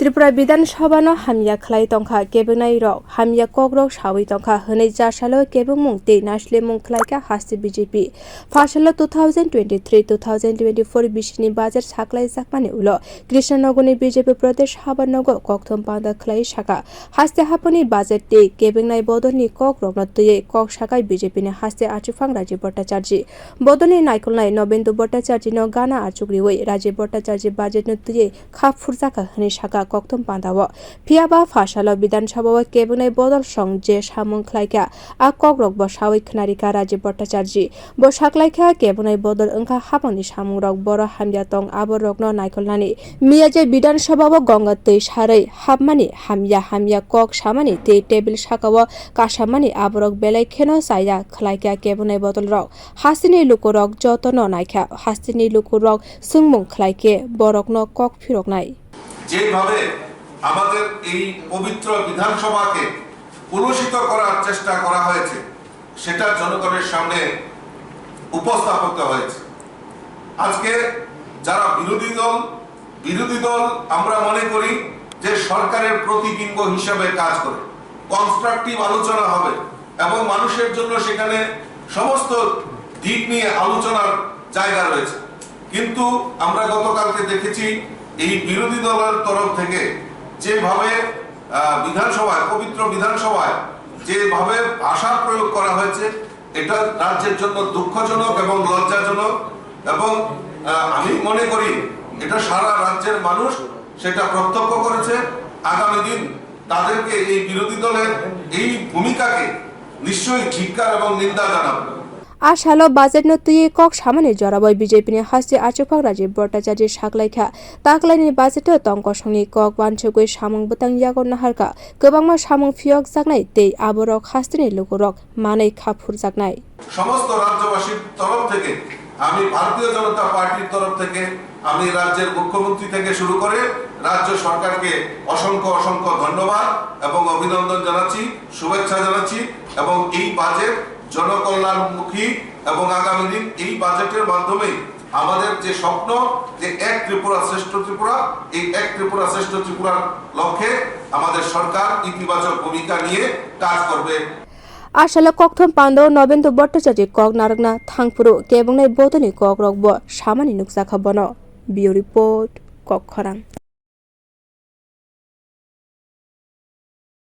Tripura bidhansabha no hamya khwlai tongkha kebeng rok hamya kokrok sawi tongkha hwnwi jasalo kebeng tei naslemwng khwlaika haste BJP fasalo 2023-2024 bisini bajar saklai jakmani ulo krishanagani BJP pradesh haba nogo kokthum panda khwlai sakha haste hapani bajar tei kebeng bodoni kokrok no tuye kok sakai BJP ni haste achufang Rajib bhattacharjee bodoni naikolnai nobendu bhattacharjee no gana achuglai Rajib bhattacharjee bajar no tuye khaphur jaka hwnwi sakha kokthum panda o phiaba fasalo bidhansabha kebeng bodol song je samwng khwlaika a kokrok bo sawi khwnarika Rajib bhattacharjee bo saklaika kebeng bodol wngkha habangni samwng rok boro hamya tong abo rokno naikolnani miya je bidhansabha ganga tei sarai habmani hamya kok samani tei table sakao kasamani aborok belai kheno saia khwlaika kebeng bodol rok hasteni lukorok jotono naikha hasteni lukorok sungmung khwlaike borokno kok phiroknai যেভাবে আমাদের এই পবিত্র বিধানসভাকে কলুষিত করার চেষ্টা করা হয়েছে সেটা জনগণের সামনে উপস্থাপিত হয়েছে। আজকে যারা বিরোধী দল আমরা মনে করি যে সরকারের প্রতিবিম্ব হিসেবে কাজ করে কনস্ট্রাকটিভ আলোচনা হবে এবং মানুষের জন্য সেখানে সমস্ত দিক নিয়ে আলোচনার জায়গা রয়েছে, কিন্তু আমরা গতকালকে দেখেছি এই বিরোধী দলের তরফ থেকে যেভাবে পবিত্র বিধানসভায় যেভাবে ভাষা প্রয়োগ করা হয়েছে এটা রাজ্যের জন্য দুঃখজনক এবং লজ্জাজনক এবং আমি মনে করি এটা সারা রাজ্যের মানুষ সেটা প্রত্যক্ষ করেছে। আগামী দিন তাদেরকে এই বিরোধী দলের এই ভূমিকাকে নিশ্চয়ই ধিক্কার এবং নিন্দা জানাবে। Ashalo budget no tuye kok samani joraboy BJP ni haste achufang Rajib bhattacharjee saklaika taklai ni budget tong kosongni kok wanchugui samung butang yagon naharka kwbangma samung phiyok jaknai tei aborok hasteni lukorok manai khaphur jaknai সমস্ত রাজ্যবাসীর তরফ থেকে আমি ভারতীয় জনতা পার্টির তরফ থেকে আমি রাজ্যের মুখ্যমন্ত্রী থেকে শুরু করে রাজ্য সরকারকে অসংখ্য ধন্যবাদ এবং অভিনন্দন জানাচ্ছি, শুভেচ্ছা জানাচ্ছি এবং এই বাজেট জনকল্যাণমুখী এবং আগামী দিন এই বাজেটের মাধ্যমে আমাদের যে স্বপ্ন যে এক ত্রিপুরা শ্রেষ্ঠ ত্রিপুরা, এই এক ত্রিপুরা শ্রেষ্ঠ ত্রিপুরার লক্ষ্যে আমাদের সরকার ইতিবাচক ভূমিকা নিয়ে কাজ করবে। Ashalo kokthum panda nobendu bhattacharjee kok narugna thangpuru kebeng bodoni kok rok bo samani nukjakha bono. Bio report kokkhorang।